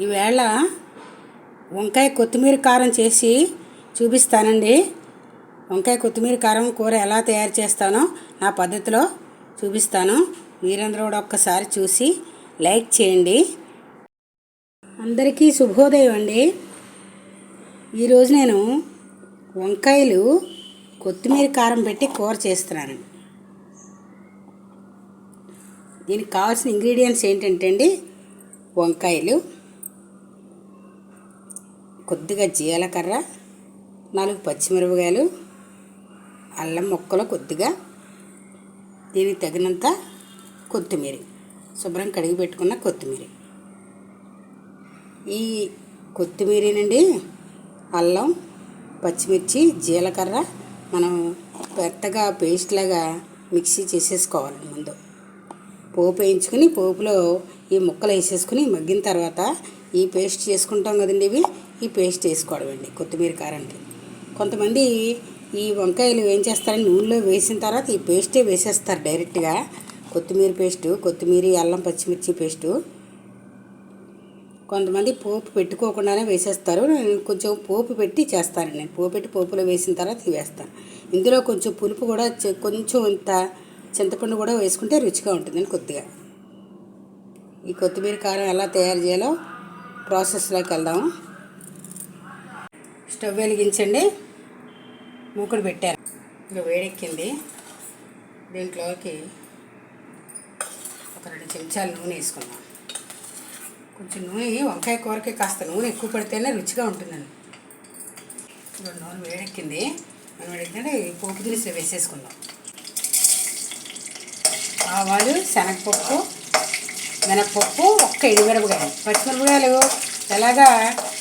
ఈవేళ వంకాయ కొత్తిమీర కారం చేసి చూపిస్తానండి. వంకాయ కొత్తిమీర కారం కూర ఎలా తయారు చేస్తానో నా పద్ధతిలో చూపిస్తాను. మీరందరూ కూడా ఒక్కసారి చూసి లైక్ చేయండి. అందరికీ శుభోదయం అండి. ఈరోజు నేను వంకాయలు కొత్తిమీర కారం పెట్టి కూర చేస్తున్నాను. దీనికి కావాల్సిన ఇంగ్రీడియంట్స్ ఏంటంటే అండి, వంకాయలు, కొద్దిగా జీలకర్ర, 4 పచ్చిమిరపకాయలు, అల్లం ముక్కలు కొద్దిగా, దీనికి తగినంత కొత్తిమీర, శుభ్రం కడిగి పెట్టుకున్న కొత్తిమీర. ఈ కొత్తిమీర నుండి అల్లం, పచ్చిమిర్చి, జీలకర్ర మనం పెద్దగా పేస్ట్ లాగా మిక్సీ చేసేసుకోవాలి. ముందు పోపు వేయించుకుని పోపులో ఈ ముక్కలు వేసేసుకుని మగ్గిన తర్వాత ఈ పేస్ట్ చేసుకుంటాం కదండి, ఈ పేస్ట్ వేసుకోవడమండి కొత్తిమీర కారానికి. కొంతమంది ఈ వంకాయలు ఏం చేస్తారని నూనెలో వేసిన తర్వాత ఈ పేస్టే వేసేస్తారు డైరెక్ట్గా. కొత్తిమీర పేస్టు, కొత్తిమీర, అల్లం, పచ్చిమిర్చి పేస్టు. కొంతమంది పోపు పెట్టుకోకుండానే వేసేస్తారు. నేను కొంచెం పోపు పెట్టి చేస్తాను. నేను పోపు పెట్టి పోపులో వేసిన తర్వాత ఇవి వేస్తాను. ఇందులో కొంచెం పులుపు కూడా కొంచెం ఇంత చింతపండు కూడా వేసుకుంటే రుచిగా ఉంటుందని కొద్దిగా. ఈ కొత్తిమీర కారం ఎలా తయారు చేయాలో ప్రాసెస్లోకి వెళ్దాము. స్టవ్ వెలిగించండి, మూకుడు పెట్టాను. ఇంకా వేడెక్కింది. దీంట్లోకి ఒక 2 చెంచాలు నూనె వేసుకున్నాం. కొంచెం నూనె వంకాయ కూరకి కాస్త నూనె ఎక్కువ పడితేనే రుచిగా ఉంటుందండి. ఇప్పుడు నూనె వేడెక్కింది. నూనె వేడెక్కిందంటే పోపు దినుసులు వేసేసుకుందాం. ఆవాలు, శనగపప్పు, మినపప్పు, ఒక్క ఎండుమిరపకాయలు, పచ్చిమిరపకాయలు ఎలాగా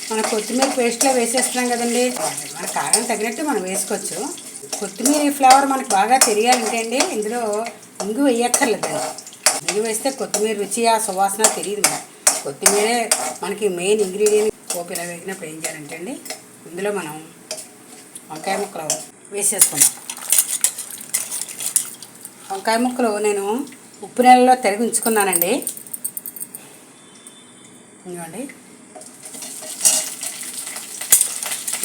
మన కొత్తిమీర పేస్ట్లో వేసేస్తున్నాం కదండి. మన కారం తగినట్టు మనం వేసుకోవచ్చు. కొత్తిమీర ఫ్లేవర్ మనకు బాగా తెలియాలంటే అండి ఇందులో ఇంగు వేయక్కర్లేదండి. ఇంగు వేస్తే కొత్తిమీర రుచి ఆ సువాసన తెలియదు. కొత్తిమీరే మనకి మెయిన్ ఇంగ్రీడియంట్. పోపు ఇలా వేగినప్పుడు ఏం చేయాలంటే అండి, ఇందులో మనం వంకాయ ముక్కలు వేసేసుకున్నాం. వంకాయ ముక్కలు నేను ఉప్పు నీళ్ళలో తరిగి ఉంచుకున్నానండి. ఇదిగోండి,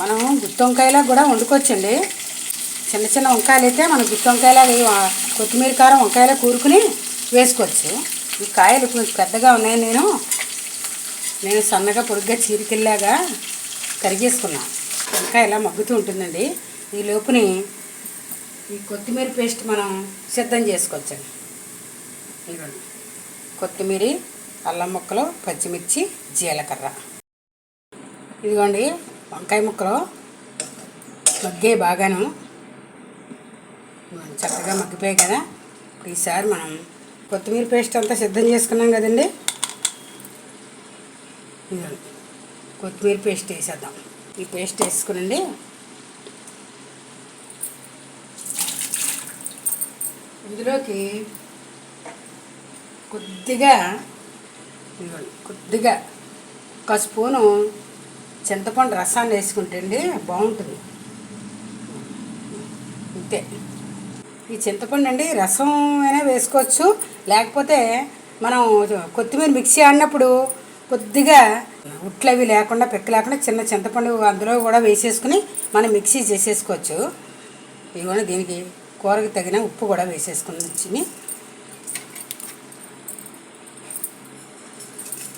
మనం గుత్తి వంకాయలా కూడా వండుకోవచ్చండి. చిన్న చిన్న వంకాయలు అయితే మనం గుత్తి వంకాయలా కొత్తిమీర కారం వంకాయలా కూరుకుని వేసుకోవచ్చు. ఈ కాయలు కొంచెం పెద్దగా ఉన్నాయి. నేను సన్నగా పొడుగ్గా చీరికల్లాగా కరిగేసుకున్నాను. వంకాయ ఇలా మగ్గుతూ ఉంటుందండి. ఈ లోపుని ఈ కొత్తిమీర పేస్ట్ మనం సిద్ధం చేసుకోవచ్చండి. ఇదిగోండి, కొత్తిమీర, అల్లం ముక్కలు, పచ్చిమిర్చి, జీలకర్ర. ఇదిగోండి, వంకాయ ముక్కలు మగ్గే బాగాను చక్కగా మగ్గిపోయాయి కదా. ఇప్పుడు ఈసారి మనం కొత్తిమీర పేస్ట్ అంతా సిద్ధం చేసుకున్నాం కదండి. ఇదిగోండి, కొత్తిమీర పేస్ట్ వేసేద్దాం. ఈ పేస్ట్ వేసుకునండి. ఇందులోకి కొద్దిగా ఒక స్పూను చింతపండు రసాన్ని వేసుకుంటే అండి బాగుంటుంది. అంతే. ఈ చింతపండు అండి రసం అయినా వేసుకోవచ్చు, లేకపోతే మనం కొత్తిమీర మిక్సీ ఆడినప్పుడు కొద్దిగా ఉట్లవి లేకుండా పిక్క లేకుండా చిన్న చింతపండు అందులో కూడా వేసేసుకుని మనం మిక్సీ చేసేసుకోవచ్చు. ఇవన్నీ దీనికి కూరకి తగిన ఉప్పు కూడా వేసేసుకుని వచ్చి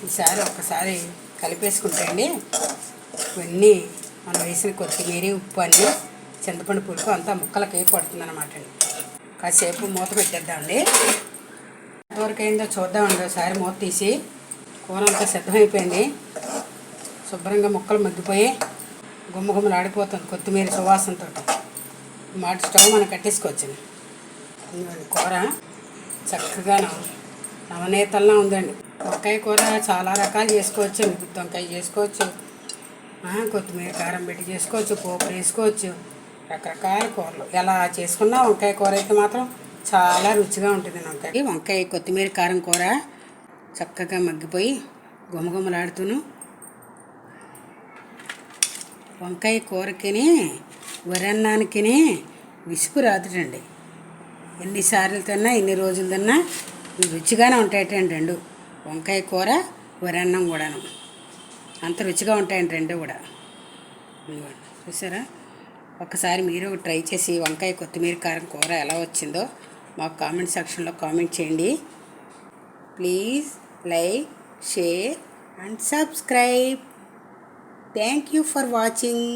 ఈసారి ఒక్కసారి కలిపేసుకుంటే అండి ఇవన్నీ మనం వేసిన కొత్తిమీర, ఉప్పు అన్నీ చింతపండు పులుపు అంతా ముక్కలకి పడుతుంది అన్నమాట అండి. కాసేపు మూత పెట్టేద్దామండి. ఎంతవరకు అయిందో చూద్దామండి. ఒకసారి మూత తీసి. కూర అంతా సిద్ధమైపోయింది. శుభ్రంగా ముక్కలు మగ్గిపోయి గుమ్మగుమ్మలాడిపోతుంది కొత్తిమీర సువాసనతో. మాట స్టవ్ మనం కట్టేసుకోవచ్చండి. కూర చక్కగా నవనేతల్లా ఉందండి. వంకాయ కూర చాలా రకాలు చేసుకోవచ్చు. గుత్తి వంకాయ చేసుకోవచ్చు, కొత్తిమీర కారం పెట్టి చేసుకోవచ్చు, పోపు వేసుకోవచ్చు, రకరకాల కూరలు ఎలా చేసుకున్నా వంకాయ కూర అయితే మాత్రం చాలా రుచిగా ఉంటుంది. వంకాయ కొత్తిమీర కారం కూర చక్కగా మగ్గిపోయి గుమగుమలాడుతూను వంకాయ కూరకిని వరన్నానికి విసుగు రాదుటండి. ఎన్నిసార్లు తిన్నా ఎన్ని రోజులు తిన్నా రుచిగానే ఉంటాయటండి. 2 వంకాయ కూర వరన్నం కూడాను. అంత రుచిగా ఉంటాయండి రెండు కూడా. ఇదిగోండి, చూసారా? ఒకసారి మీరు ట్రై చేసి వంకాయ కొత్తిమీర కారం కూర ఎలా వచ్చిందో మాకు కామెంట్ సెక్షన్లో కామెంట్ చేయండి. Please like, share and subscribe. Thank you for watching.